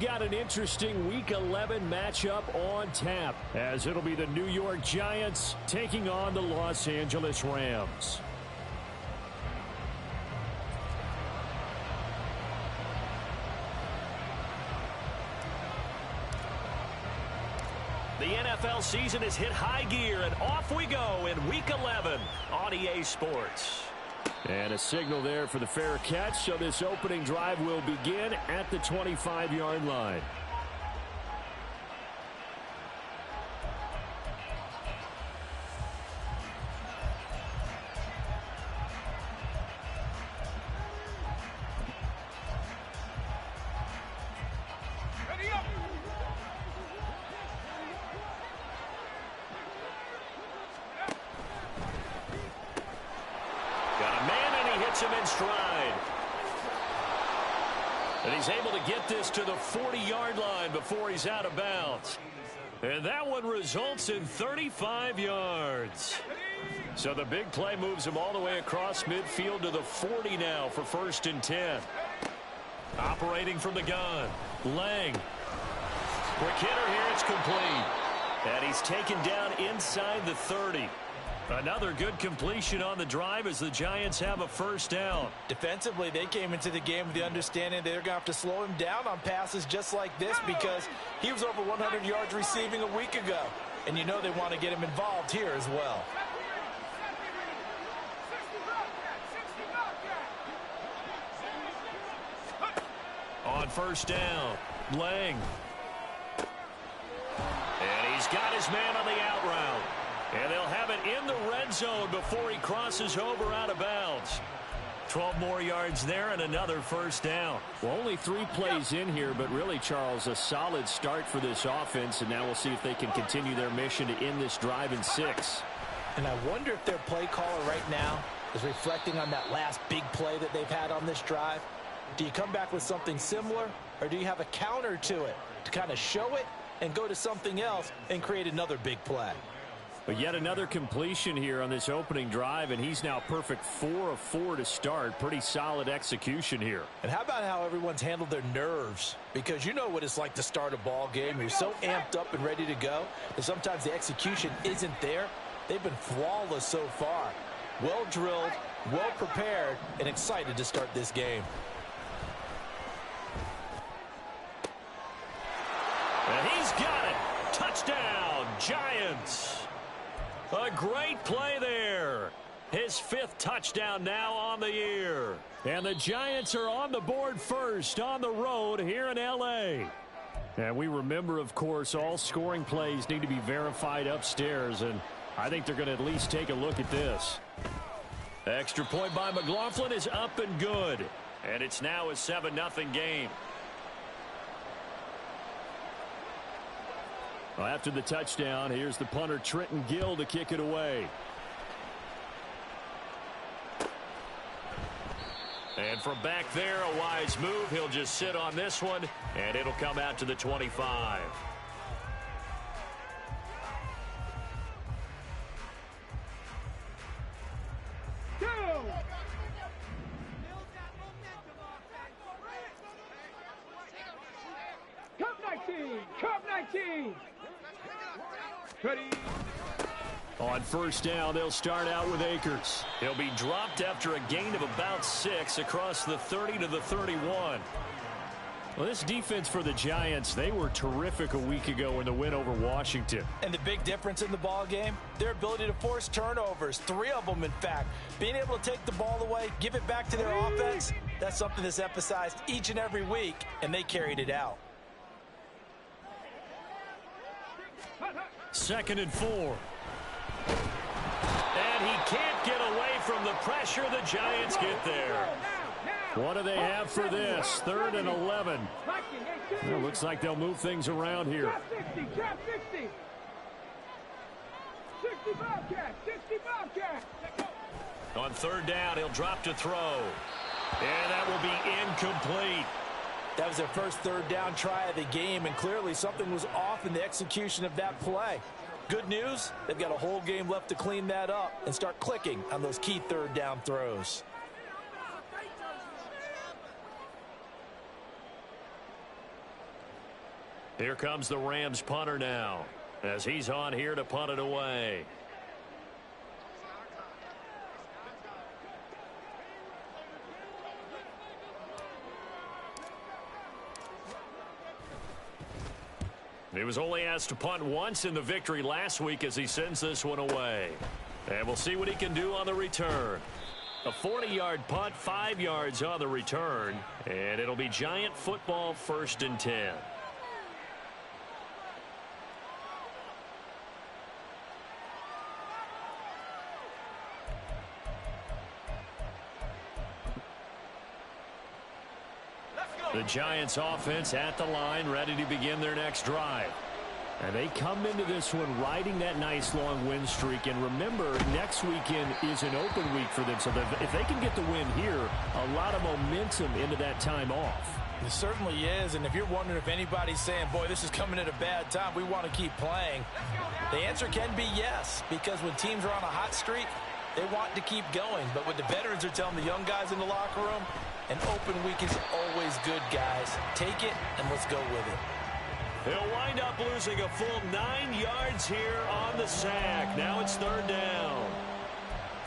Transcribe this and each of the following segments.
got an interesting Week 11 matchup on tap, as it'll be the New York Giants taking on the Los Angeles Rams. The NFL season has hit high gear, and off we go in Week 11 on EA Sports. And a signal there for the fair catch, so this opening drive will begin at the 25-yard line. Him in stride. And he's able to get this to the 40-yard line before he's out of bounds. And that one results in 35 yards. So the big play moves him all the way across midfield to the 40 now for 1st and 10. Operating from the gun. Lang. Quick hitter here. It's complete. And he's taken down inside the 30. Another good completion on the drive as the Giants have a 1st down. Defensively, they came into the game with the understanding they're going to have to slow him down on passes just like this because he was over 100 yards receiving a week ago. And you know they want to get him involved here as well. On 1st down, Lang. And he's got his man on the out route. And they'll have it in the red zone before he crosses over out of bounds. 12 more yards there and another 1st down. Well, only 3 plays in here, but really, Charles, a solid start for this offense. And now we'll see if they can continue their mission to end this drive in 6. And I wonder if their play caller right now is reflecting on that last big play that they've had on this drive. Do you come back with something similar, or do you have a counter to it to kind of show it and go to something else and create another big play? But yet another completion here on this opening drive, and he's now perfect 4 of 4 to start. Pretty solid execution here. And how about how everyone's handled their nerves? Because you know what it's like to start a ball game. You're so amped up and ready to go that sometimes the execution isn't there. They've been flawless so far. Well drilled, well prepared, and excited to start this game. And he's got it. Touchdown, Giants. A great play there. His 5th touchdown now on the year. And the Giants are on the board first on the road here in L.A. And we remember, of course, all scoring plays need to be verified upstairs, and I think they're going to at least take a look at this. Extra point by McLaughlin is up and good. And it's now a 7-0 game. Well, after the touchdown, here's the punter Trenton Gill to kick it away. And from back there, a wise move. He'll just sit on this one, and it'll come out to the 25. Cup 19. Ready. On 1st down, they'll start out with Akers. He'll be dropped after a gain of about 6 across the 30 to the 31. Well, this defense for the Giants, they were terrific a week ago in the win over Washington. And the big difference in the ball game, their ability to force turnovers, 3 of them, in fact. Being able to take the ball away, give it back to their offense, that's something that's emphasized each and every week, and they carried it out. 2nd and 4. And he can't get away from the pressure. The Giants get there. What do they have for this? 3rd and 11. Well, looks like they'll move things around here. Trap 60, trap 60. 60 Bobcat, 60 Bobcat. On 3rd down, he'll drop to throw. And that will be incomplete. That was their first 3rd down try of the game, and clearly something was off in the execution of that play. Good news, they've got a whole game left to clean that up and start clicking on those key 3rd down throws. Here comes the Rams punter now, as he's on here to punt it away. He was only asked to punt once in the victory last week as he sends this one away. And we'll see what he can do on the return. A 40-yard punt, 5 yards on the return. And it'll be Giant football, 1st and 10. The Giants offense at the line, ready to begin their next drive. And they come into this one riding that nice long win streak. And remember, next weekend is an open week for them. So if they can get the win here, a lot of momentum into that time off. It certainly is. And if you're wondering if anybody's saying, boy, this is coming at a bad time, we want to keep playing, the answer can be yes. Because when teams are on a hot streak, they want to keep going. But what the veterans are telling the young guys in the locker room, an open week is always good, guys. Take it, and let's go with it. He'll wind up losing a full 9 yards here on the sack. Now it's 3rd down.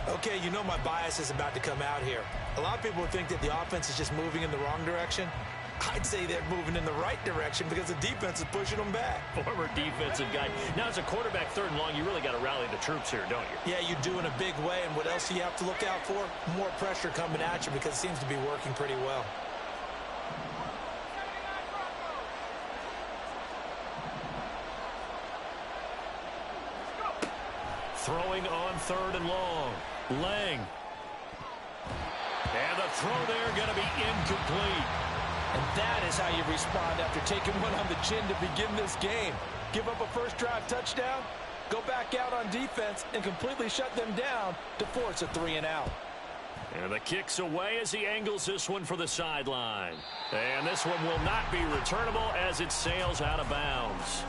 Okay, you know my bias is about to come out here. A lot of people think that the offense is just moving in the wrong direction. I'd say they're moving in the right direction because the defense is pushing them back. Former defensive guy. Now, as a quarterback, 3rd and long, you really got to rally the troops here, don't you? Yeah, you do in a big way. And what else do you have to look out for? More pressure coming at you because it seems to be working pretty well. Throwing on 3rd and long. Lang. And the throw there going to be incomplete. And that is how you respond after taking one on the chin to begin this game. Give up a first drive touchdown, go back out on defense, and completely shut them down to force a 3-and-out. And the kick's away as he angles this one for the sideline. And this one will not be returnable as it sails out of bounds.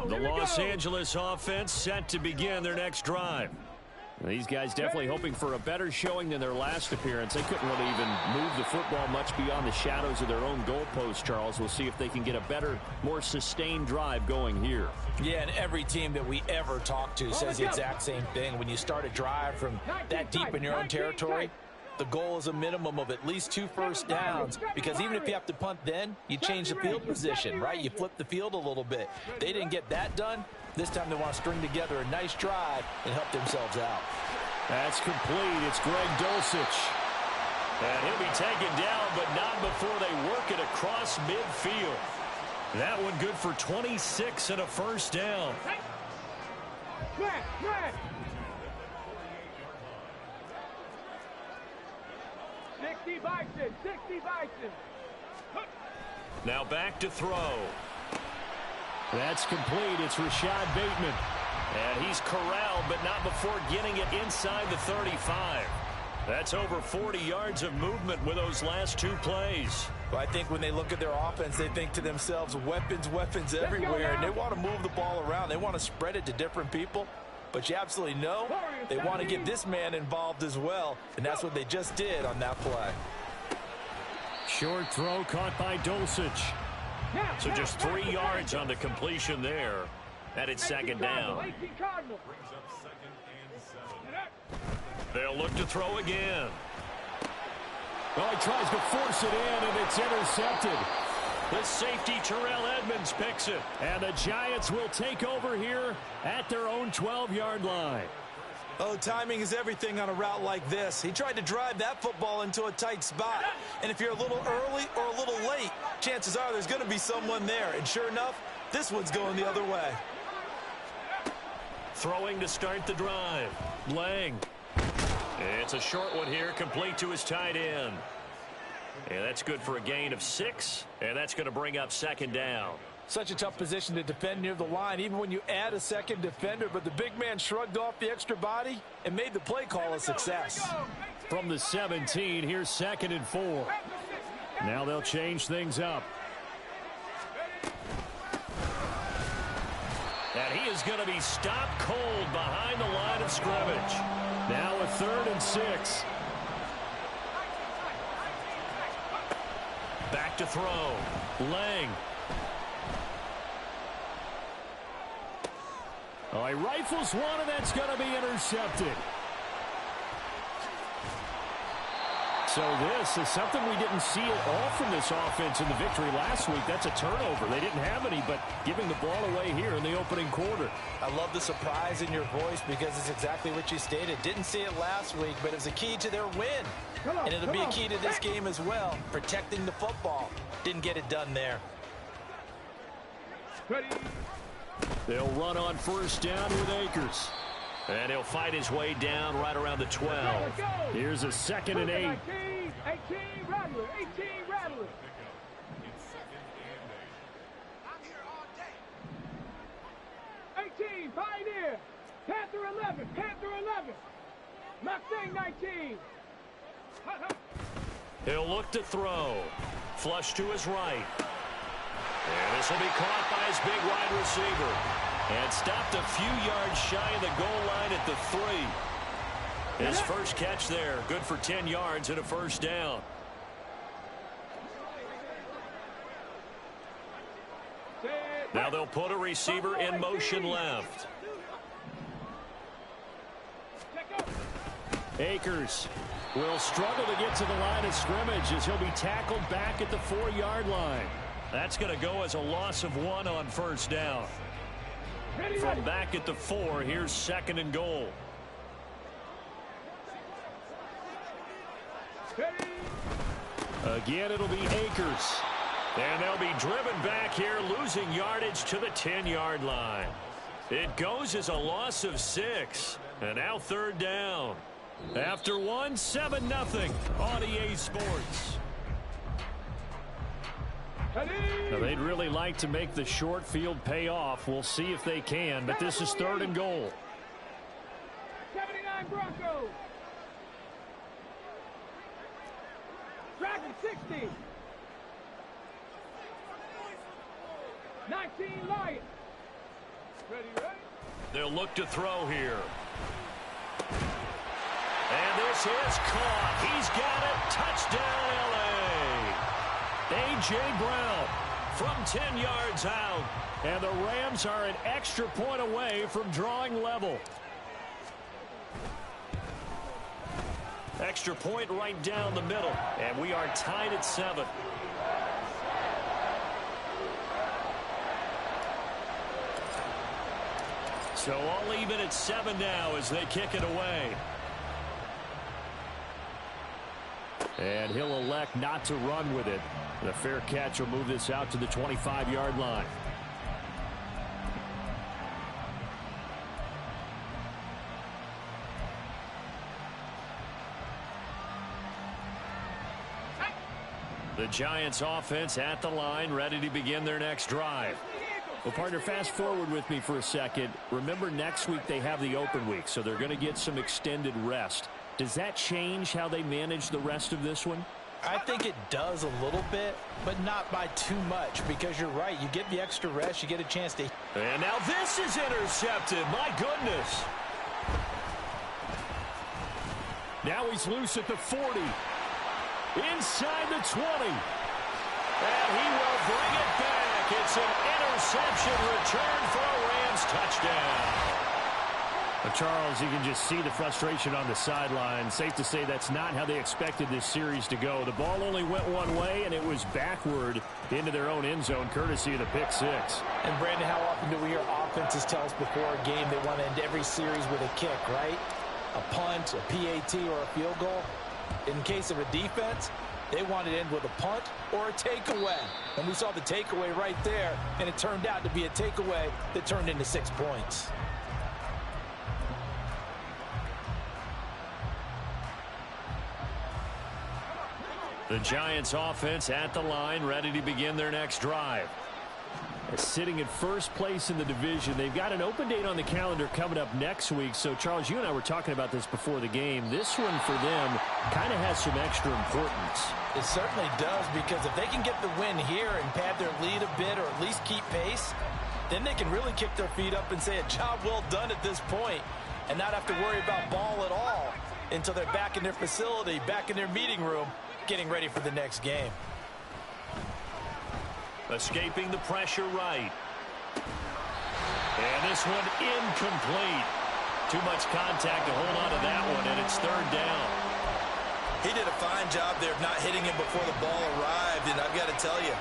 The Los Angeles offense set to begin their next drive. These guys definitely hoping for a better showing than their last appearance. They couldn't really even move the football much beyond the shadows of their own goalpost, Charles. We'll see if they can get a better, more sustained drive going here. Yeah, and every team that we ever talk to says the exact same thing. When you start a drive from that deep in your own territory, the goal is a minimum of at least 2 first downs, because even if you have to punt then, you change the field position, right? You flip the field a little bit. They didn't get that done. This time they want to string together a nice drive and help themselves out. That's complete. It's Greg Dulcich. And he'll be taken down, but not before they work it across midfield. That one good for 26 and a first down. 60 Bison, 60 Bison. Now back to throw. That's complete. It's Rashad Bateman. And he's corralled, but not before getting it inside the 35. That's over 40 yards of movement with those last 2 plays. Well, I think when they look at their offense, they think to themselves, weapons, weapons everywhere. And they want to move the ball around. They want to spread it to different people. But you absolutely know they want to get this man involved as well. And that's what they just did on that play. Short throw caught by Dulcich. So just 3 yards on the completion there. And it's 2nd down. They'll look to throw again. Well, he tries to force it in, and it's intercepted. The safety, Terrell Edmonds, picks it. And the Giants will take over here at their own 12-yard line. Oh, timing is everything on a route like this. He tried to drive that football into a tight spot. And if you're a little early or a little late, chances are there's going to be someone there. And sure enough, this one's going the other way. Throwing to start the drive. Lang. It's a short one here, complete to his tight end. And that's good for a gain of 6, and that's going to bring up 2nd down. Such a tough position to defend near the line, even when you add a second defender. But the big man shrugged off the extra body and made the play call a success. From the 17, here's 2nd and 4. Now they'll change things up. And he is going to be stopped cold behind the line of scrimmage. Now a 3rd and 6. Back to throw. Lang. Oh, he rifles one, and that's going to be intercepted. So this is something we didn't see at all from this offense in the victory last week. That's a turnover. They didn't have any, but giving the ball away here in the opening quarter. I love the surprise in your voice because it's exactly what you stated. Didn't see it last week, but it's a key to their win. And it'll be a key to this game as well, protecting the football. Didn't get it done there. They'll run on 1st down with Akers. And he'll fight his way down right around the 12. Here's a 2nd and 8. 18, Rattler, 18, Rattler. Pioneer. Panther 11, Panther 11. Mustang 19. He'll look to throw. Flush to his right. And this will be caught by his big wide receiver. And stopped a few yards shy of the goal line at the 3. His first catch there. Good for 10 yards and a 1st down. Now they'll put a receiver in motion left. Akers will struggle to get to the line of scrimmage as he'll be tackled back at the 4-yard line. That's going to go as a loss of 1 on 1st down. From back at the 4, here's 2nd and goal. Again, it'll be Akers. And they'll be driven back here, losing yardage to the 10-yard line. It goes as a loss of 6. And now 3rd down. After 1, 7-0 on EA Sports. Now, they'd really like to make the short field pay off. We'll see if they can, but this is 3rd and goal. 79 Broncos. Dragon 60. 19 Lions. Ready? They'll look to throw here. And this is caught. He's got it. Touchdown, L.A. A.J. Brown from 10 yards out. And the Rams are an extra point away from drawing level. Extra point right down the middle. And we are tied at 7. So all even at 7 now as they kick it away. And he'll elect not to run with it. The fair catch will move this out to the 25-yard line. The Giants offense at the line, ready to begin their next drive. Well, partner, fast forward with me for a second. Remember, next week they have the open week, so they're going to get some extended rest. Does that change how they manage the rest of this one? I think it does a little bit, but not by too much, because you're right. You get the extra rest, you get a chance to... And now this is intercepted. My goodness. Now he's loose at the 40. Inside the 20. And he will bring it back. It's an interception return for a Rams touchdown. Charles, you can just see the frustration on the sideline. Safe to say that's not how they expected this series to go. The ball only went one way, and it was backward into their own end zone, courtesy of the pick six. And, Brandon, how often do we hear offenses tell us before a game they want to end every series with a kick, right? A punt, a PAT, or a field goal. In case of a defense, they want to end with a punt or a takeaway. And we saw the takeaway right there, and it turned out to be a takeaway that turned into 6 points. The Giants offense at the line, ready to begin their next drive. Sitting in first place in the division. They've got an open date on the calendar coming up next week. So, Charles, you and I were talking about this before the game. This one for them kind of has some extra importance. It certainly does, because if they can get the win here and pad their lead a bit or at least keep pace, then they can really kick their feet up and say a job well done at this point and not have to worry about ball at all until they're back in their facility, back in their meeting room, getting ready for the next game. Escaping the pressure right. And this one incomplete. Too much contact to hold on to that one, and it's third down. He did a fine job there of not hitting him before the ball arrived, and I've got to tell you,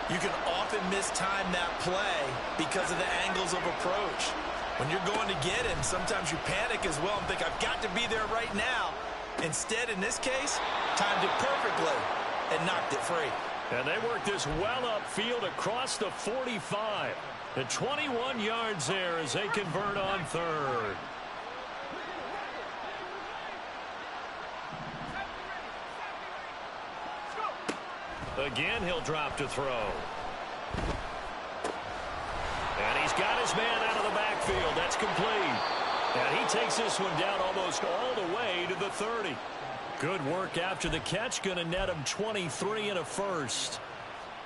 you can often mistime that play because of the angles of approach. When you're going to get him, sometimes you panic as well and think, I've got to be there right now. Instead, in this case, timed it perfectly and knocked it free. And they work this well upfield across the 45. And 21 yards there as they convert on third. Again, he'll drop to throw. And he's got his man out of the backfield. That's complete. And he takes this one down almost all the way to the 30. Good work after the catch. Going to net him 23 and a first.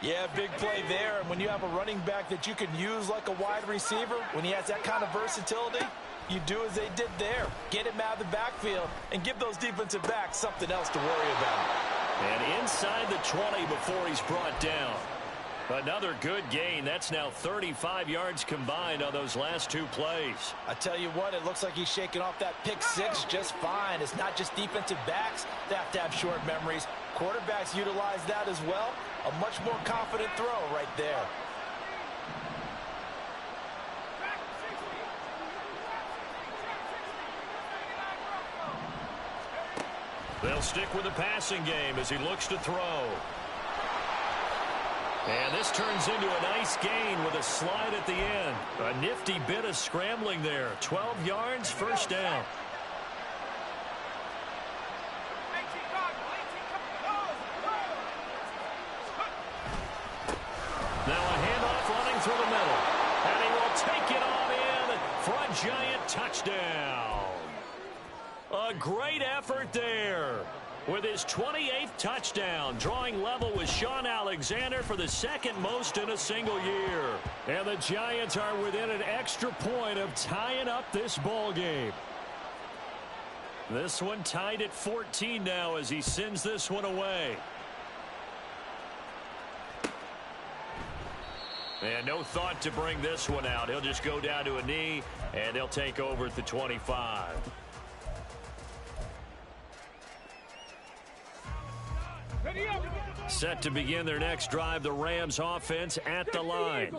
Yeah, big play there. And when you have a running back that you can use like a wide receiver, when he has that kind of versatility, you do as they did there. Get him out of the backfield and give those defensive backs something else to worry about. And inside the 20 before he's brought down. Another good gain. That's now 35 yards combined on those last two plays. I tell you what, it looks like he's shaking off that pick six just fine. It's not just defensive backs that have to have short memories. Quarterbacks utilize that as well. A much more confident throw right there. They'll stick with the passing game as he looks to throw. And this turns into a nice gain with a slide at the end. A nifty bit of scrambling there. 12 yards, first down. Now a handoff running through the middle. And he will take it on in for a giant touchdown. A great effort there. With his 28th touchdown, drawing level with Sean Alexander for the second most in a single year. And the Giants are within an extra point of tying up this ball game. This one tied at 14 now as he sends this one away. And no thought to bring this one out. He'll just go down to a knee, and they'll take over at the 25. Set to begin their next drive, the Rams offense at the line.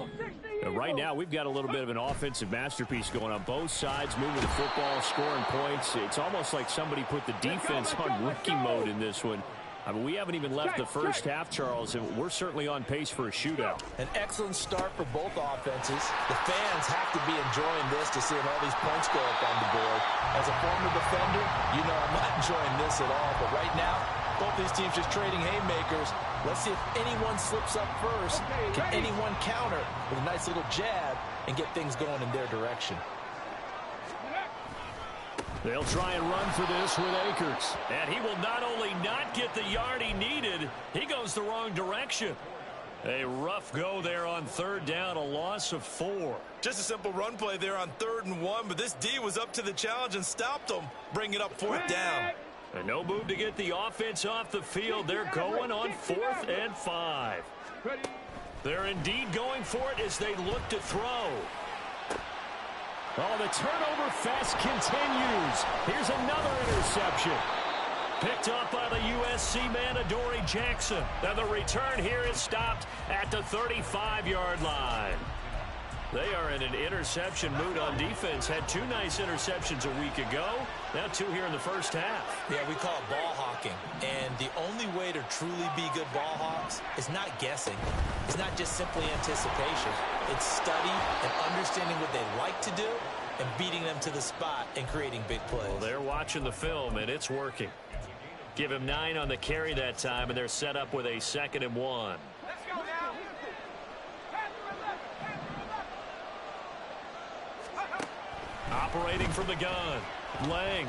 Right now, we've got a little bit of an offensive masterpiece going on both sides, moving the football, scoring points. It's almost like somebody put the defense on rookie mode in this one. I mean, we haven't even left the first half, Charles, and we're certainly on pace for a shootout. An excellent start for both offenses. The fans have to be enjoying this to seeing all these points go up on the board. As a former defender, you know I'm not enjoying this at all. But right now, both these teams just trading haymakers. Let's see if anyone slips up first. Can anyone counter with a nice little jab and get things going in their direction? They'll try and run for this with Akers. And he will not only not get the yard he needed, he goes the wrong direction. A rough go there on third down, a loss of 4. Just a simple run play there on 3rd and 1, but this D was up to the challenge and stopped them, bringing up 4th down. And no move to get the offense off the field. They're going on 4th and 5. They're indeed going for it as they look to throw. Oh, the turnover fest continues. Here's another interception. Picked up by the USC man, Adoree Jackson. And the return here is stopped at the 35-yard line. They are in an interception mood on defense. Had 2 nice interceptions a week ago. Now 2 here in the first half. Yeah, we call it ball hawking. And the only way to truly be good ball hawks is not guessing. It's not just simply anticipation. It's study and understanding what they like to do and beating them to the spot and creating big plays. Well, they're watching the film, and it's working. Give him 9 on the carry that time, and they're set up with a 2nd and 1. Let's go now. Operating from the gun. Lang.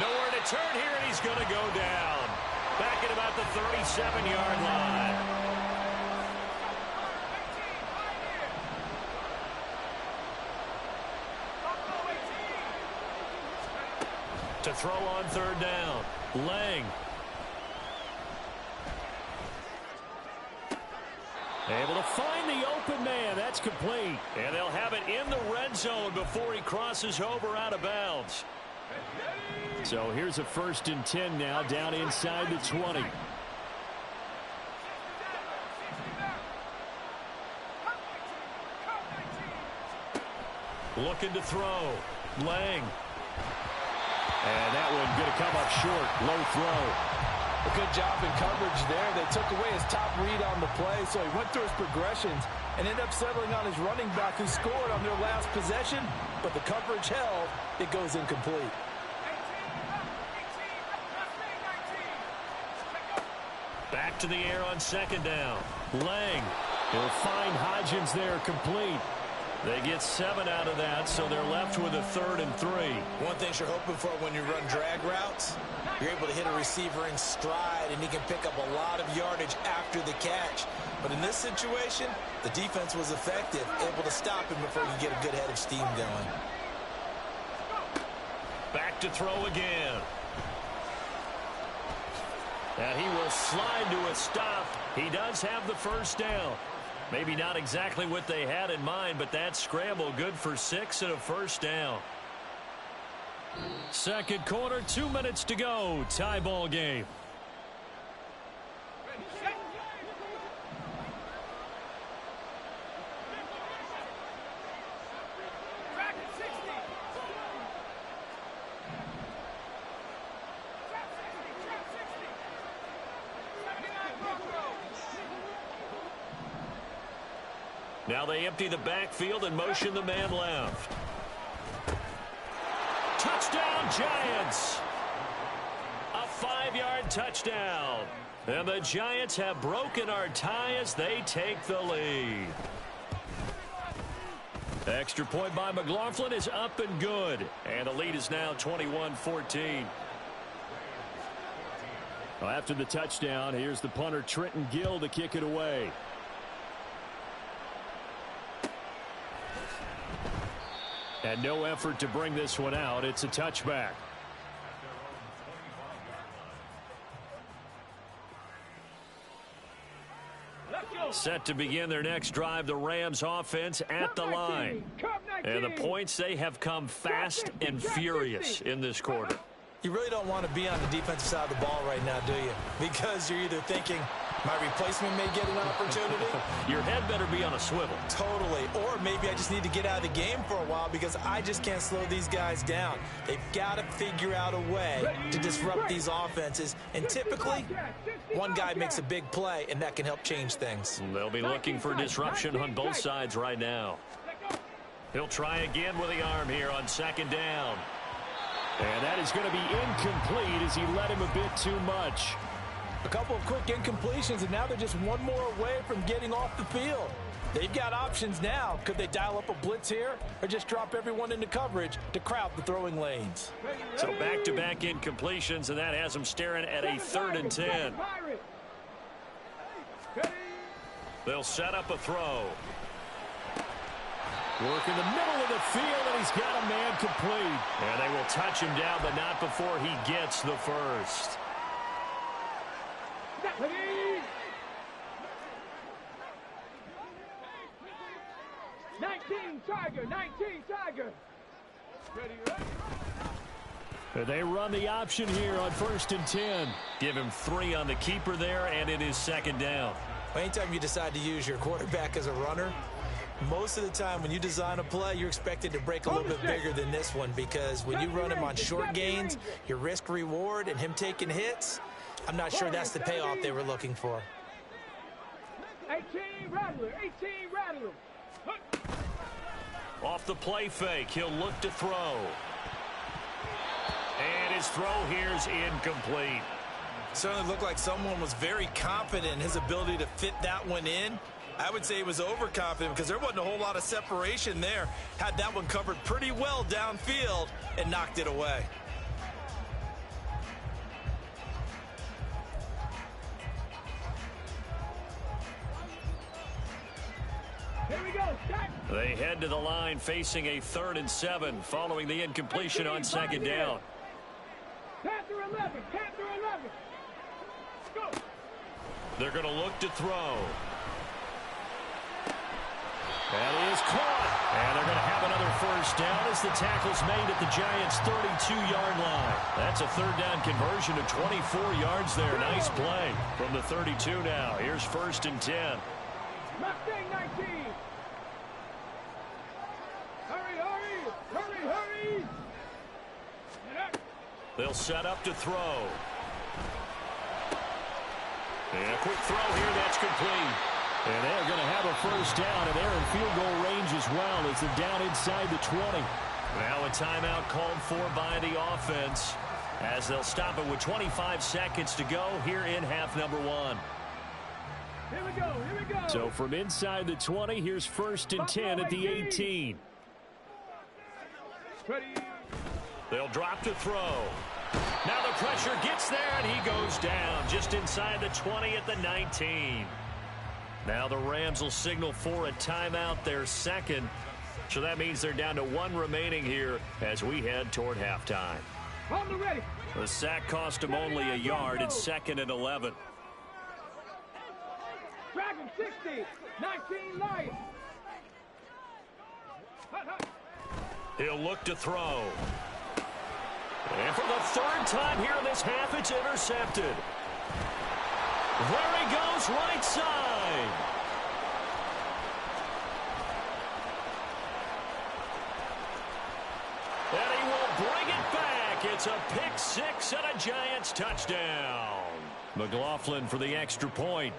Nowhere to turn here, and he's going to go down. Back at about the 37-yard line. To throw on third down. Lang. Able to find the open man. That's complete. And they'll have it in the red zone before he crosses over out of bounds. So here's a 1st and 10 now, down inside the 20. Looking to throw. Lang. And that one going to come up short. Low throw. A good job in coverage there. They took away his top read on the play, so he went through his progressions and ended up settling on his running back who scored on their last possession, but the coverage held. It goes incomplete. Back to the air on 2nd down. Lang. He'll find Hodgins there, complete. They get 7 out of that, so they're left with a 3rd and 3. One thing you're hoping for when you run drag routes, you're able to hit a receiver in stride, and he can pick up a lot of yardage after the catch. But in this situation, the defense was effective, able to stop him before you get a good head of steam going. Back to throw again. And he will slide to a stop. He does have the 1st down. Maybe not exactly what they had in mind, but that scramble good for 6 and a 1st down. 2nd quarter, 2 minutes to go. Tie ball game. Now they empty the backfield and motion the man left. Touchdown, Giants! A 5-yard touchdown. And the Giants have broken our tie as they take the lead. Extra point by McLaughlin is up and good. And the lead is now 21-14. Well, after the touchdown, here's the punter, Trenton Gill, to kick it away. And no effort to bring this one out. It's a touchback. Set to begin their next drive, the Rams offense at the line. And the points, they have come fast and furious in this quarter. You really don't want to be on the defensive side of the ball right now, do you? Because you're either thinking, my replacement may get an opportunity. Your head better be on a swivel. Totally. Or maybe I just need to get out of the game for a while because I just can't slow these guys down. They've got to figure out a way to disrupt these offenses. And typically, one guy makes a big play, and that can help change things. They'll be looking for disruption on both sides right now. He'll try again with the arm here on 2nd down. And that is going to be incomplete as he led him a bit too much. A couple of quick incompletions, and now they're just one more away from getting off the field. They've got options now. Could they dial up a blitz here or just drop everyone into coverage to crowd the throwing lanes? So back-to-back incompletions, and that has them staring at a 3rd and 10. They'll set up a throw. Work in the middle of the field, and he's got a man complete. And they will touch him down, but not before he gets the 1st. 19 Tiger, 19 Tiger. They run the option here on 1st and 10. Give him 3 on the keeper there, and it is 2nd down. Anytime you decide to use your quarterback as a runner, most of the time when you design a play, you're expected to break a little bit bigger than this one because when you run him on short gains, your risk reward and him taking hits, I'm not sure that's the payoff they were looking for. 18 Rattler, 18 Rattler. Off the play fake, he'll look to throw. And his throw here is incomplete. Certainly looked like someone was very confident in his ability to fit that one in. I would say he was overconfident because there wasn't a whole lot of separation there. Had that one covered pretty well downfield and knocked it away. Here we go. Start. They head to the line facing a 3rd and 7 following the incompletion on 2nd down. Panther 11. Panther 11. Go. They're going to look to throw. That is caught. And they're going to have another 1st down as the tackle's made at the Giants' 32-yard line. That's a 3rd down conversion of 24 yards there. Nice play from the 32 now. Here's 1st and 10. Mustang 19. Hurry, hurry. Hurry, hurry. They'll set up to throw. And a quick throw here. That's complete. And they're going to have a 1st down, and they're in field goal range as well as they're down inside the 20. Now a timeout called for by the offense as they'll stop it with 25 seconds to go here in half number 1. Here we go. Here we go. So from inside the 20, here's 1st and 10 at the 18. Ready. They'll drop to throw. Now the pressure gets there, and he goes down just inside the 20 at the 19. Now the Rams will signal for a timeout, their 2nd. So that means they're down to 1 remaining here as we head toward halftime. On the ready. The sack cost him only a yard. It's 2nd and 11. Dragon 60. 19 Lions. Hut, hut. He'll look to throw. And for the 3rd time here in this half, it's intercepted. There he goes, right side. And he will bring it back. It's a pick 6 and a Giants touchdown. McLaughlin for the extra point.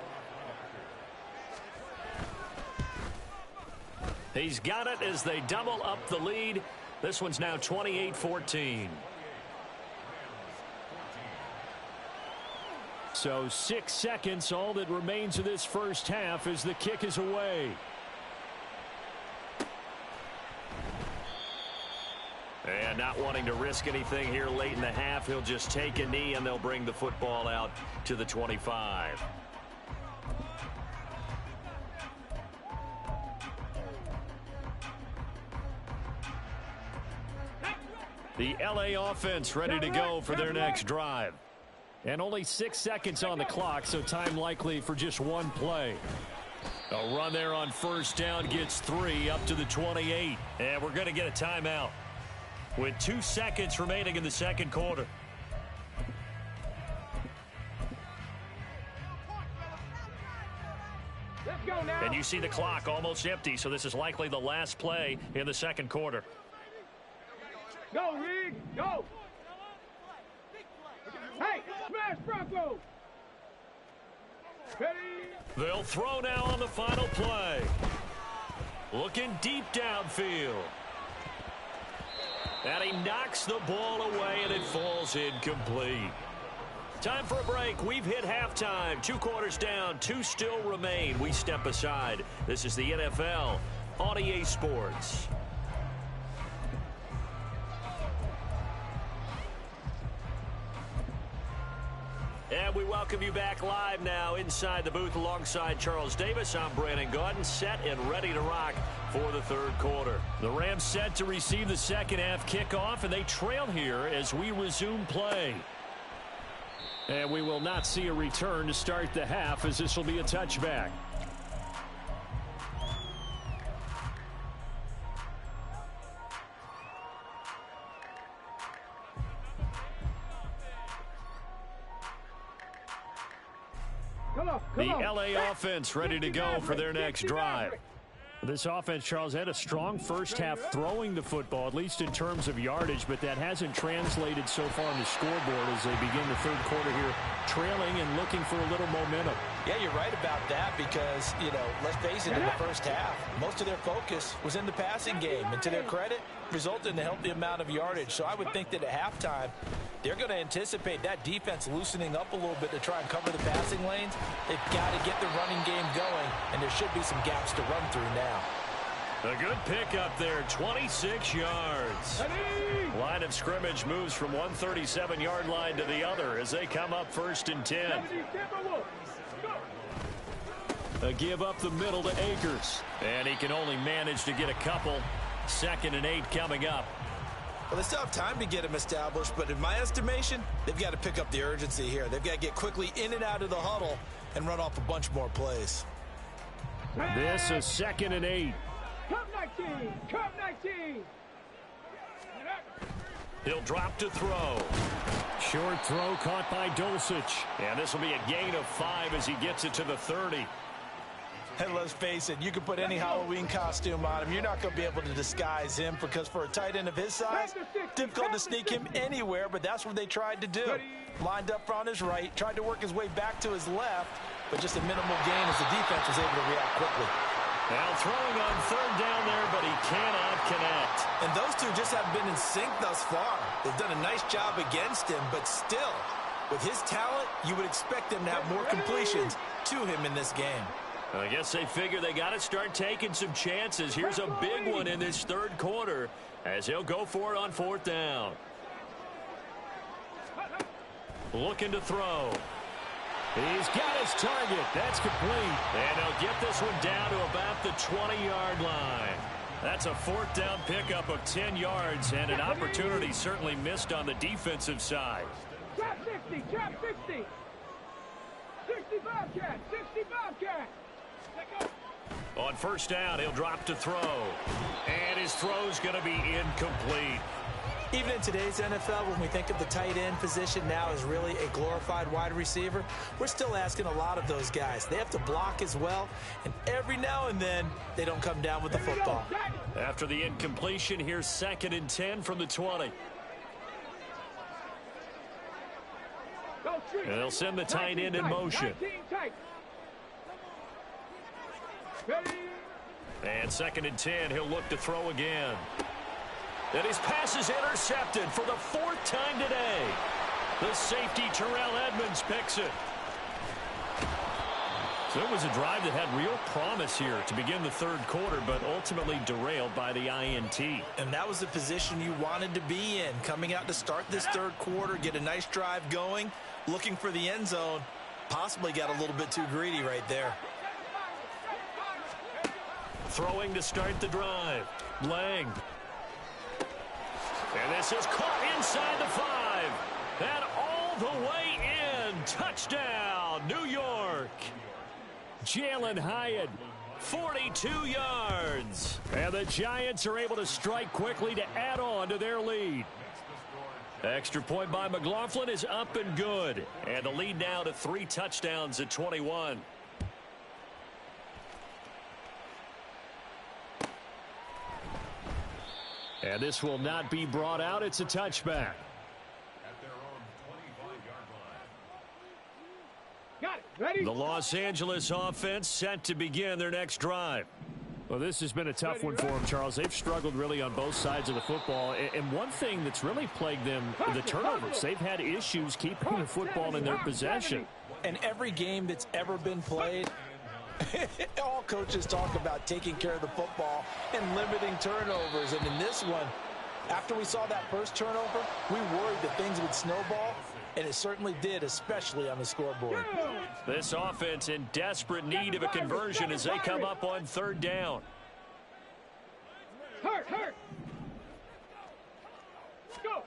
He's got it as they double up the lead. This one's now 28-14. So 6 seconds, all that remains of this 1st half as the kick is away. And not wanting to risk anything here late in the half, he'll just take a knee and they'll bring the football out to the 25. The LA offense ready to go for their next drive. And only 6 seconds on the clock, so time likely for just 1 play. A run there on 1st down gets 3 up to the 28. And we're going to get a timeout with 2 seconds remaining in the 2nd quarter. Let's go now. And you see the clock almost empty, so this is likely the last play in the 2nd quarter. Go, Rig. Go. Hey, smash Bronco. Ready. They'll throw now on the final play. Looking deep downfield. And he knocks the ball away, and it falls incomplete. Time for a break. We've hit halftime. 2 quarters down. 2 still remain. We step aside. This is the NFL on EA Sports. And we welcome you back live now inside the booth alongside Charles Davis. I'm Brandon Gaudin, set and ready to rock for the 3rd quarter. The Rams set to receive the 2nd half kickoff, and they trail here as we resume play. And we will not see a return to start the half, as this will be a touchback. The LA offense ready to go for their next drive. This offense, Charles, had a strong 1st half throwing the football, at least in terms of yardage, but that hasn't translated so far on the scoreboard as they begin the 3rd quarter here, trailing and looking for a little momentum. Yeah, you're right about that because, you know, let's face it, in the 1st half, most of their focus was in the passing game. And to their credit, resulted in a healthy amount of yardage. So I would think that at halftime, they're going to anticipate that defense loosening up a little bit to try and cover the passing lanes. They've got to get the running game going, and there should be some gaps to run through now. A good pick up there, 26 yards. Line of scrimmage moves from one 37-yard line to the other as they come up 1st and 10. A give up the middle to Akers. And he can only manage to get a couple. 2nd and 8 coming up. Well, they still have time to get him established, but in my estimation, they've got to pick up the urgency here. They've got to get quickly in and out of the huddle and run off a bunch more plays. This is 2nd and 8. Come 19. Come 19. He'll drop to throw. Short throw caught by Dulcich. And this will be a gain of 5 as he gets it to the 30. And let's face it, you can put any Halloween costume on him. You're not going to be able to disguise him because for a tight end of his size, difficult to sneak him anywhere, but that's what they tried to do. Lined up on his right, tried to work his way back to his left, but just a minimal gain as the defense was able to react quickly. Now throwing on 3rd down there, but he cannot connect. And those two just haven't been in sync thus far. They've done a nice job against him, but still, with his talent, you would expect them to have more completions to him in this game. I guess they figure they got to start taking some chances. Here's a big one in this 3rd quarter as he'll go for it on 4th down. Looking to throw. He's got his target. That's complete. And they'll get this one down to about the 20-yard line. That's a 4th down pickup of 10 yards and an opportunity certainly missed on the defensive side. Trap 60. Trap 60. 65 cat. 65 cat. On 1st down, he'll drop to throw. And his throw's going to be incomplete. Even in today's NFL, when we think of the tight end position now as really a glorified wide receiver, we're still asking a lot of those guys. They have to block as well, and every now and then, they don't come down with the football. After the incompletion, here's 2nd and 10 from the 20. And they'll send the tight end in motion. And 2nd and 10, he'll look to throw again. And his pass is intercepted for the 4th time today. The safety, Terrell Edmonds, picks it. So it was a drive that had real promise here to begin the 3rd quarter, but ultimately derailed by the INT. And that was the position you wanted to be in, coming out to start this 3rd quarter, get a nice drive going, looking for the end zone. Possibly got a little bit too greedy right there. Throwing to start the drive. Lang. And this is caught inside the 5. And all the way in. Touchdown, New York. Jalen Hyatt, 42 yards. And the Giants are able to strike quickly to add on to their lead. Extra point by McLaughlin is up and good. And the lead now to 3 touchdowns at 21. And this will not be brought out. It's a touchback. Got it. Ready? The Los Angeles offense set to begin their next drive. Well, this has been a tough one for them, Charles. They've struggled really on both sides of the football. And one thing that's really plagued them, the turnovers. They've had issues keeping the football in their possession. And every game that's ever been played, all coaches talk about taking care of the football and limiting turnovers. And in this one, after we saw that first turnover, we worried that things would snowball. And it certainly did, especially on the scoreboard. This offense in desperate need of a conversion as they come up on 3rd down. Hurt. Go.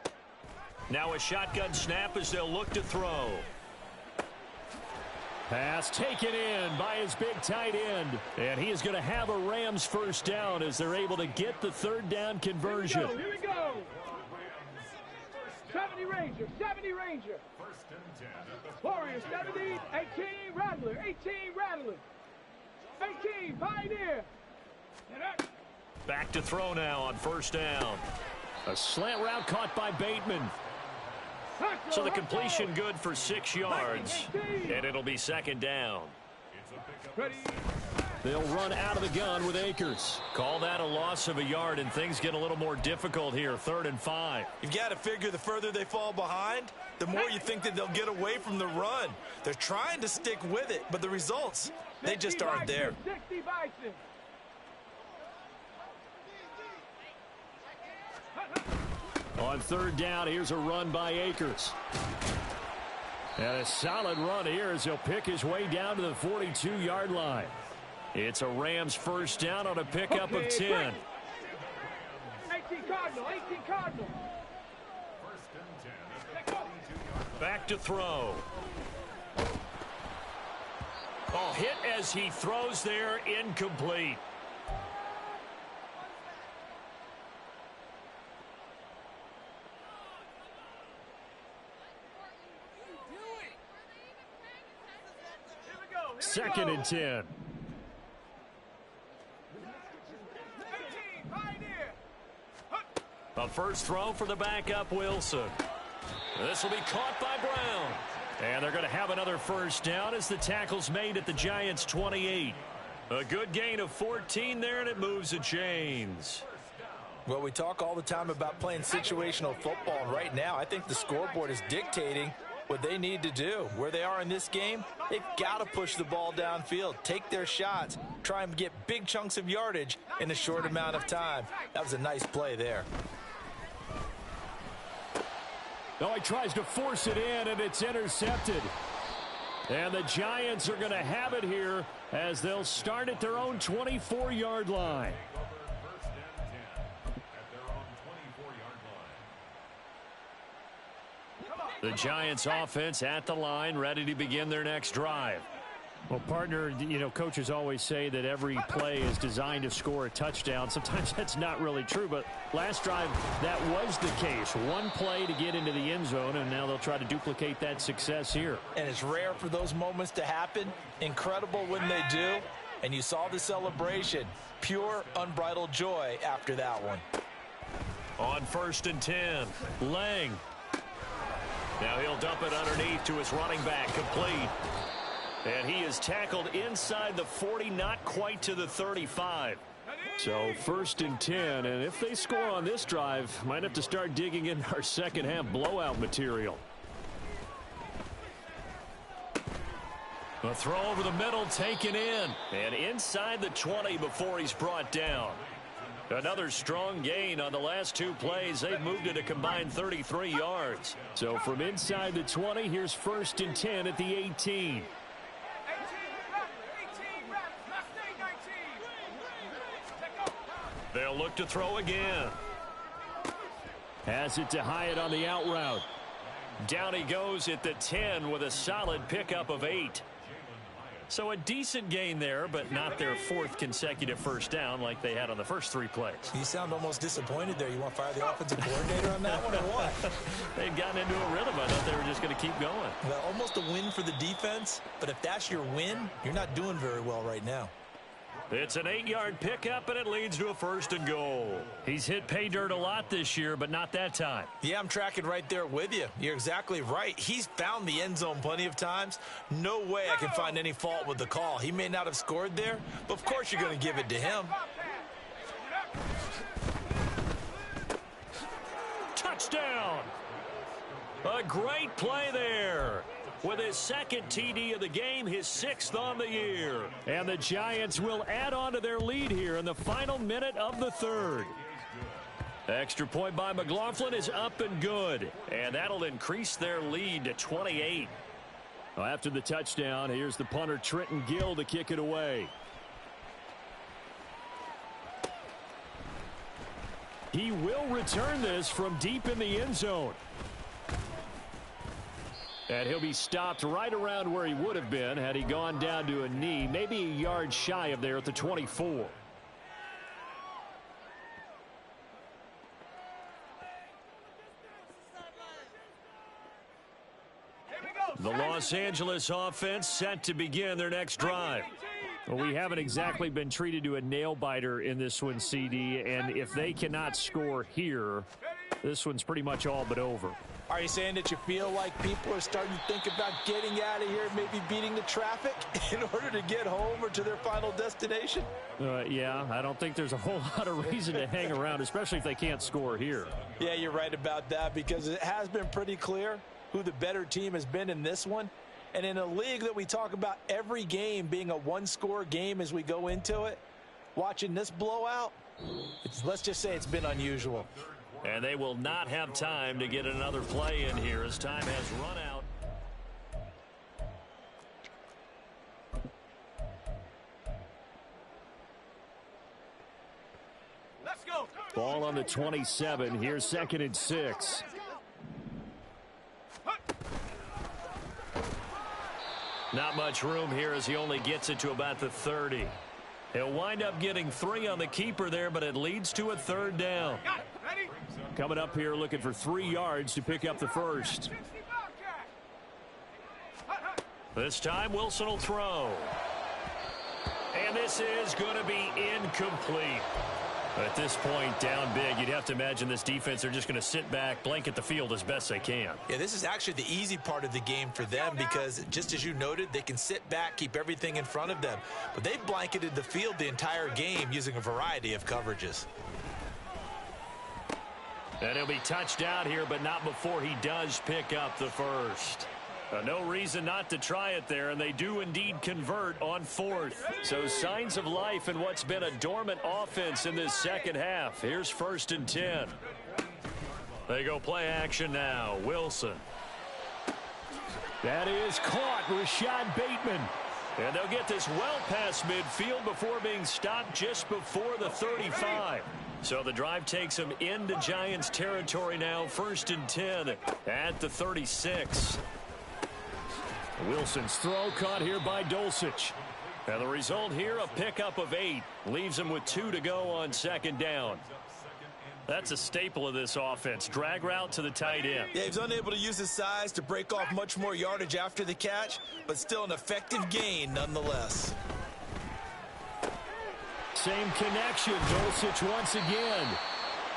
Now a shotgun snap as they'll look to throw. Pass taken in by his big tight end. And he is going to have a Rams 1st down as they're able to get the 3rd down conversion. Here we go. 70 Ranger. Warrior 70, 18 Rattler, 18 Pioneer. Back to throw now on 1st down. A slant route caught by Bateman. So the completion good for 6 yards. And it'll be 2nd down. Ready. They'll run out of the gun with Akers. Call that a loss of a yard, and things get a little more difficult here. 3rd and 5. You've got to figure the further they fall behind, the more you think that they'll get away from the run. They're trying to stick with it, but the results, they just aren't there. 60 Bison. On 3rd down, here's a run by Akers. And a solid run here as he'll pick his way down to the 42-yard line. It's a Rams first down on a pickup of 10. 18 Cardinal, 18 Cardinal. Back to throw. Oh, hit as he throws there, incomplete. Second and 10. A first throw for the backup Wilson. This will be caught by Brown. And they're going to have another first down as the tackle's made at the Giants' 28. A good gain of 14 there, and it moves the chains. Well, we talk all the time about playing situational football, and right now I think the scoreboard is dictating what they need to do. Where they are in this game, they've got to push the ball downfield, take their shots, try and get big chunks of yardage in a short amount of time. That was a nice play there. Oh, he tries to force it in, and it's intercepted. And the Giants are going to have it here as they'll start at their own 24-yard line. The Giants offense at the line, ready to begin their next drive. Well, partner, you know, coaches always say that every play is designed to score a touchdown. Sometimes that's not really true, but last drive, that was the case. One play to get into the end zone, and now they'll try to duplicate that success here. And it's rare for those moments to happen. Incredible when they do. And you saw the celebration. Pure, unbridled joy after that one. On first and 10, Lang. Now he'll dump it underneath to his running back, complete. And he is tackled inside the 40, not quite to the 35. So first and 10, and if they score on this drive, might have to start digging in our second half blowout material. A throw over the middle taken in. And inside the 20 before he's brought down. Another strong gain on the last two plays. They've moved it a combined 33 yards. So from inside the 20, here's first and 10 at the 18. They'll look to throw again. Has it to Hyatt on the out route. Down he goes at the 10 with a solid pickup of 8. So a decent gain there, but not their fourth consecutive first down like they had on the first three plays. You sound almost disappointed there. You want to fire the offensive coordinator on that one or what? They'd gotten into a rhythm. I thought they were just going to keep going. Well, almost a win for the defense, but if that's your win, you're not doing very well right now. It's an 8-yard pickup, and it leads to a first and goal. He's hit pay dirt a lot this year, but not that time. Yeah, I'm tracking right there with you. You're exactly right. He's found the end zone plenty of times. No way I can find any fault with the call. He may not have scored there, but of course you're going to give it to him. Touchdown! A great play there. With his second TD of the game, his 6th on the year. And the Giants will add on to their lead here in the final minute of the third. Extra point by McLaughlin is up and good. And that'll increase their lead to 28. Well, after the touchdown, here's the punter Trenton Gill to kick it away. He will return this from deep in the end zone. And he'll be stopped right around where he would have been had he gone down to a knee, maybe a yard shy of there at the 24. The Los Angeles offense set to begin their next drive. Well, we haven't exactly been treated to a nail-biter in this one, CD, and if they cannot score here, this one's pretty much all but over. Are you saying that you feel like people are starting to think about getting out of here, maybe beating the traffic in order to get home or to their final destination? Yeah, I don't think there's a whole lot of reason to hang around, especially if they can't score here. Yeah, you're right about that because it has been pretty clear who the better team has been in this one. And in a league that we talk about every game being a one-score game as we go into it, watching this blowout, let's just say it's been unusual. And they will not have time to get another play in here as time has run out. Ball on the 27. Here's 2nd and 6. Not much room here as he only gets it to about the 30. He'll wind up getting 3 on the keeper there, but it leads to a 3rd down. Coming up here looking for 3 yards to pick up the first. This time Wilson will throw. And this is going to be incomplete. At this point, down big, you'd have to imagine this defense are just going to sit back, blanket the field as best they can. Yeah, this is actually the easy part of the game for them because, just as you noted, they can sit back, keep everything in front of them. But they've blanketed the field the entire game using a variety of coverages. And he'll be touched out here, but not before he does pick up the first. No reason not to try it there, and they do indeed convert on 4th. So signs of life in what's been a dormant offense in this second half. Here's 1st and 10. They go play action now. Wilson. That is caught. Rashad Bateman. And they'll get this well past midfield before being stopped just before the 35. So the drive takes them into Giants territory now. 1st and 10 at the 36. Wilson's throw caught here by Dulcich. And the result here, a pickup of 8. Leaves him with 2 to go on 2nd down. That's a staple of this offense. Drag route to the tight end. Yeah, he's unable to use his size to break off much more yardage after the catch, but still an effective gain nonetheless. Same connection. Dulcich once again.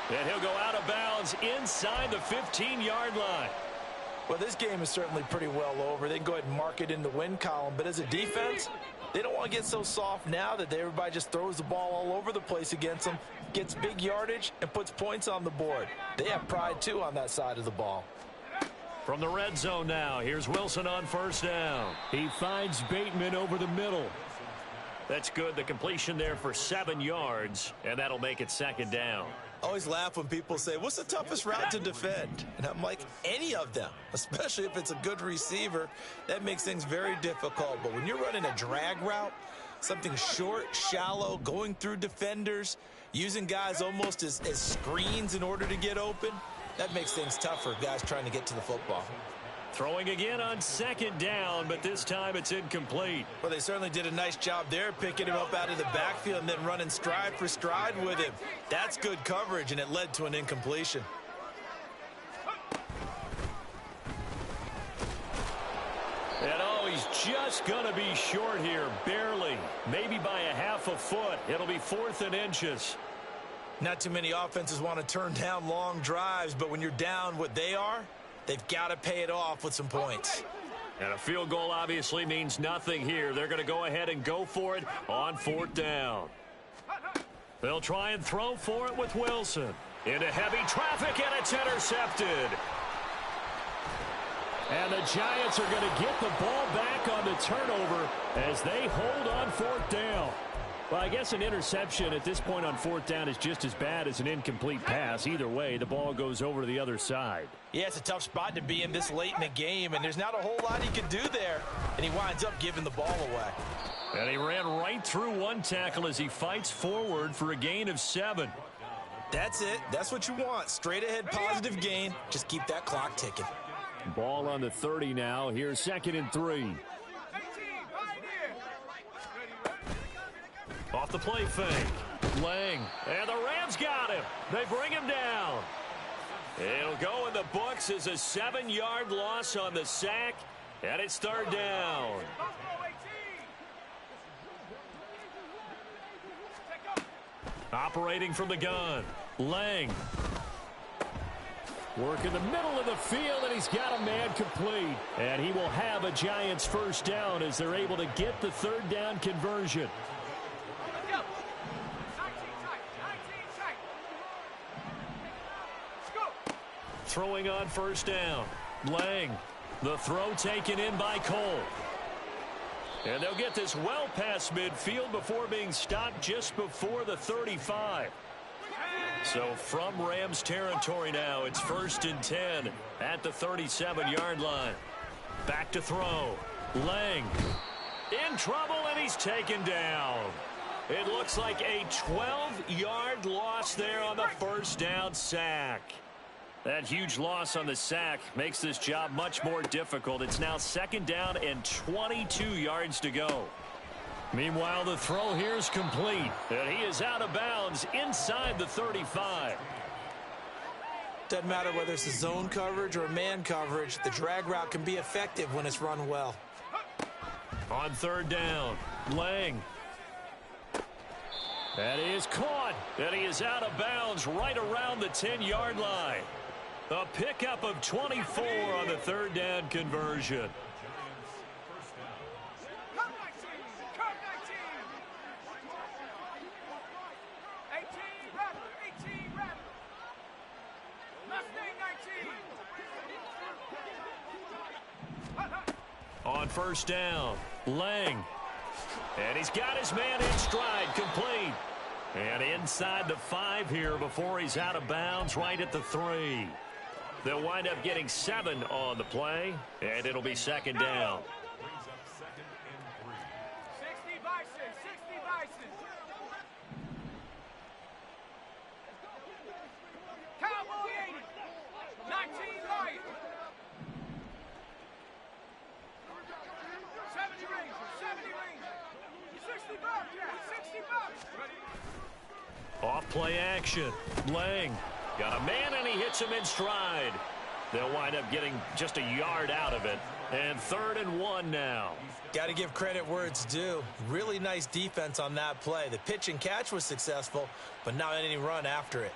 And he'll go out of bounds inside the 15-yard line. Well, this game is certainly pretty well over. They can go ahead and mark it in the win column. But as a defense, they don't want to get so soft now that everybody just throws the ball all over the place against them, gets big yardage, and puts points on the board. They have pride, too, on that side of the ball. From the red zone now, here's Wilson on 1st down. He finds Bateman over the middle. That's good. The completion there for 7 yards, and that'll make it 2nd down. I always laugh when people say, what's the toughest route to defend? And I'm like, any of them, especially if it's a good receiver. That makes things very difficult. But when you're running a drag route, something short, shallow, going through defenders, using guys almost as screens in order to get open, that makes things tough for guys trying to get to the football. Throwing again on 2nd down, but this time it's incomplete. Well, they certainly did a nice job there, picking him up out of the backfield and then running stride for stride with him. That's good coverage, and it led to an incompletion. And oh, he's just going to be short here, barely. Maybe by a half a foot. It'll be 4th and inches. Not too many offenses want to turn down long drives, but when you're down what they are, they've got to pay it off with some points. And a field goal obviously means nothing here. They're going to go ahead and go for it on 4th down. They'll try and throw for it with Wilson. Into heavy traffic, and it's intercepted. And the Giants are going to get the ball back on the turnover as they hold on 4th down. Well, I guess an interception at this point on 4th down is just as bad as an incomplete pass. Either way, the ball goes over to the other side. Yeah, it's a tough spot to be in this late in the game, and there's not a whole lot he could do there. And he winds up giving the ball away. And he ran right through one tackle as he fights forward for a gain of 7. That's it. That's what you want. Straight ahead positive gain. Just keep that clock ticking. Ball on the 30 now. Here's 2nd and 3. Off the play fake. Lang. And the Rams got him. They bring him down. It'll go in the books as a 7-yard loss on the sack. And it's 3rd down. Operating from the gun. Lang. Work in the middle of the field, and he's got a man complete. And he will have a Giants 1st down as they're able to get the 3rd down conversion. Throwing on 1st down. Lang. The throw taken in by Cole. And they'll get this well past midfield before being stopped just before the 35. So from Rams territory now, it's 1st and 10 at the 37-yard line. Back to throw. Lang in trouble, and he's taken down. It looks like a 12-yard loss there on the first down sack. That huge loss on the sack makes this job much more difficult. It's now 2nd down and 22 yards to go. Meanwhile, the throw here is complete. And he is out of bounds inside the 35. Doesn't matter whether it's a zone coverage or a man coverage. The drag route can be effective when it's run well. On 3rd down, Lang. That is caught. And he is out of bounds right around the 10-yard line. A pickup of 24 on the 3rd down conversion. On 1st down, Lang. And he's got his man in stride, complete. And inside the 5 here before he's out of bounds, right at the 3. They'll wind up getting 7 on the play, and it'll be 2nd down. 60 Bison, 60 Bison. Cowboy 80, 19 Lions. 70 Rangers, 70 Rangers. 60 Bobcats, 60 Bobcats. Off play action. Lang got a man, and he hits him in stride. They'll wind up getting just a yard out of it. And 3rd and 1 now. Got to give credit where it's due. Really nice defense on that play. The pitch and catch was successful, but not any run after it.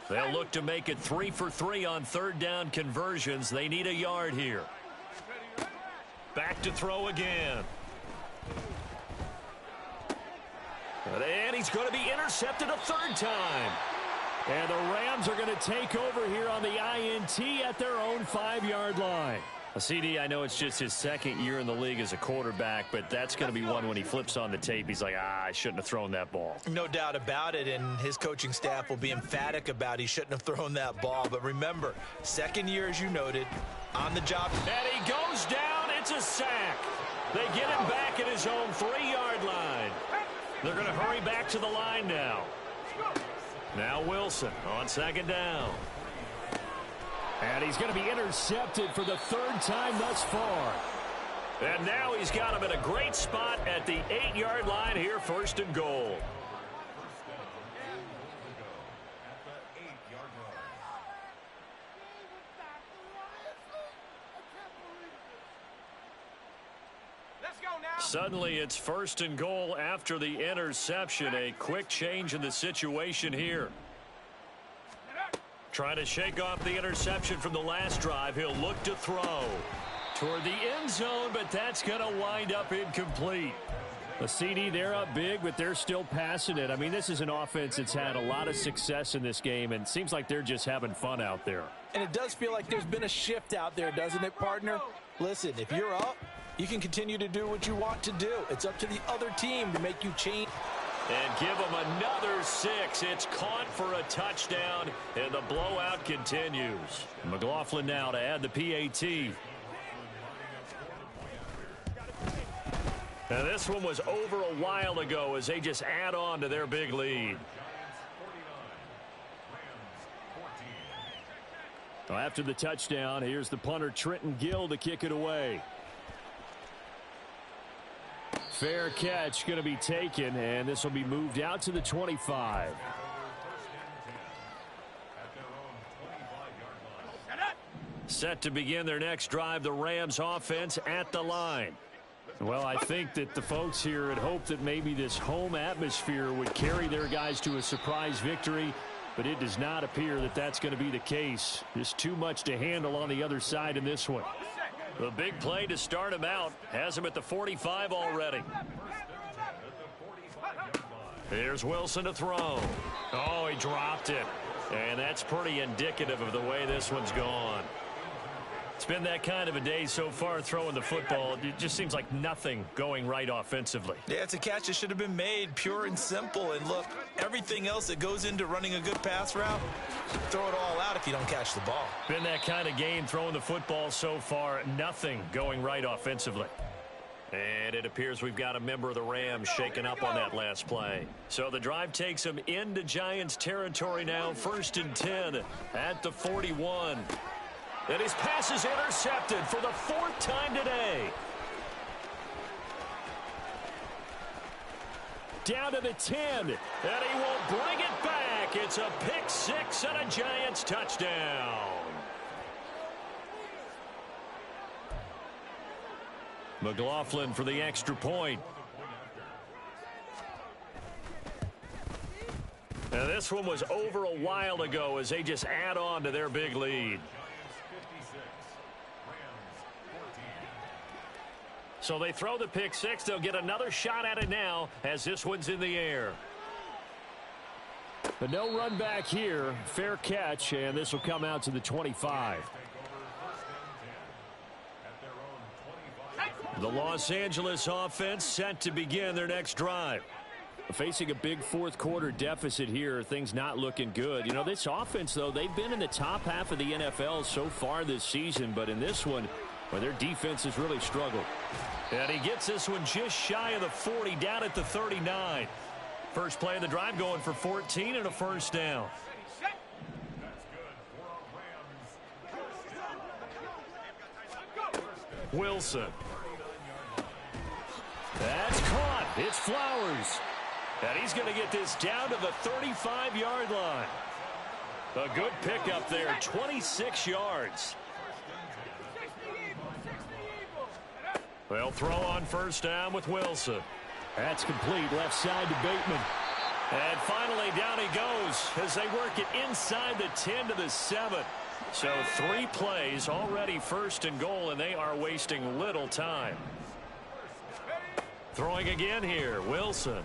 They'll look to make it 3 for 3 on 3rd down conversions. They need a yard here. Back to throw again. And he's going to be intercepted a 3rd time. And the Rams are going to take over here on the INT at their own 5-yard line. CD, I know it's just his 2nd year in the league as a quarterback, but that's going to be one when he flips on the tape. He's like, I shouldn't have thrown that ball. No doubt about it, and his coaching staff will be emphatic about he shouldn't have thrown that ball. But remember, 2nd year, as you noted, on the job. And he goes down. It's a sack. They get him back at his own 3-yard line. They're going to hurry back to the line now. Now Wilson on 2nd down. And he's going to be intercepted for the 3rd time thus far. And now he's got him in a great spot at the 8-yard line here, 1st and goal. Let's go now. Suddenly it's 1st and goal after the interception. A quick change in the situation here. Trying to shake off the interception from the last drive. He'll look to throw toward the end zone, but that's going to wind up incomplete. The CD, they're up big, but they're still passing it. I mean, this is an offense that's had a lot of success in this game, and it seems like they're just having fun out there. And it does feel like there's been a shift out there, doesn't it, partner? Listen, if you're up, you can continue to do what you want to do. It's up to the other team to make you change. And give him another 6. It's caught for a touchdown, and the blowout continues. McLaughlin now to add the PAT. Now this one was over a while ago as they just add on to their big lead. Well, after the touchdown, here's the punter Trenton Gill to kick it away. Fair catch going to be taken, and this will be moved out to the 25. Set to begin their next drive, the Rams offense at the line. Well, I think that the folks here had hoped that maybe this home atmosphere would carry their guys to a surprise victory, but it does not appear that that's going to be the case. There's too much to handle on the other side in this one. The big play to start him out has him at the 45 already. Here's Wilson to throw. Oh, he dropped it. And that's pretty indicative of the way this one's gone. It's been that kind of a day so far throwing the football. It just seems like nothing going right offensively. Yeah, it's a catch that should have been made, pure and simple. And look, everything else that goes into running a good pass route, throw it all out if you don't catch the ball. Been that kind of game throwing the football so far. Nothing going right offensively. And it appears we've got a member of the Rams shaking up on that last play. So the drive takes them into Giants territory now. 1st and 10 at the 41. And his pass is intercepted for the 4th time today. Down to the 10. And he will bring it back. It's a pick 6 and a Giants touchdown. McLaughlin for the extra point. Now this one was over a while ago as they just add on to their big lead. So they throw the pick 6. They'll get another shot at it now as this one's in the air. But no run back here. Fair catch, and this will come out to the 25. The Los Angeles offense set to begin their next drive. Facing a big fourth quarter deficit here, things not looking good. You know, this offense, though, they've been in the top half of the NFL so far this season, but in this one, well, their defense has really struggled. And he gets this one just shy of the 40, down at the 39. First play of the drive going for 14 and a first down. Wilson. That's caught. It's Flowers. And he's going to get this down to the 35-yard line. A good pickup there, 26 yards. They'll throw on first down with Wilson. That's complete, left side to Bateman. And finally down he goes as they work it inside the 10 to the 7. So 3 plays, already 1st and goal, and they are wasting little time. Throwing again here, Wilson.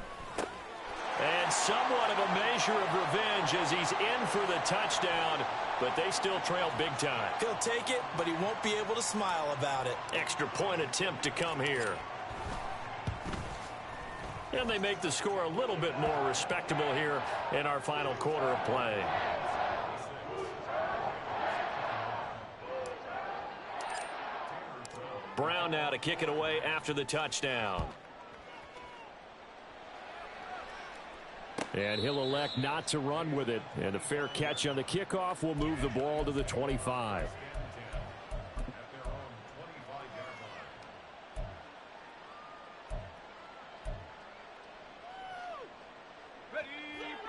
And somewhat of a measure of revenge as he's in for the touchdown, but they still trail big time. He'll take it, but he won't be able to smile about it. Extra point attempt to come here. And they make the score a little bit more respectable here in our final quarter of play. Brown now to kick it away after the touchdown. And he'll elect not to run with it. And a fair catch on the kickoff will move the ball to the 25.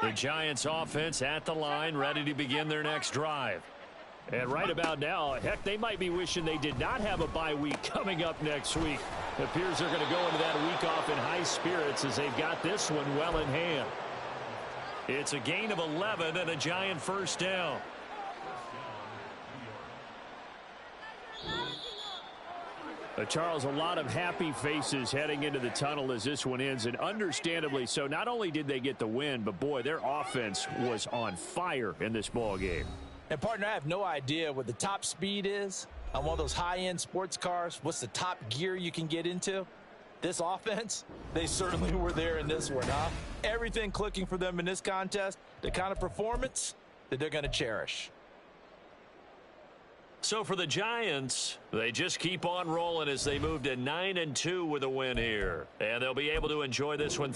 The Giants offense at the line, ready to begin their next drive. And right about now, heck, they might be wishing they did not have a bye week coming up next week. It appears they're going to go into that week off in high spirits as they've got this one well in hand. It's a gain of 11 and a Giant first down. Charles, a lot of happy faces heading into the tunnel as this one ends, and understandably so. Not only did they get the win, but boy, their offense was on fire in this ball game. And partner, I have no idea what the top speed is on one of those high-end sports cars. What's the top gear you can get into? This offense, they certainly were there in this one, huh? Everything clicking for them in this contest, the kind of performance that they're going to cherish. So for the Giants, they just keep on rolling as they move to 9-2 with a win here. And they'll be able to enjoy this one.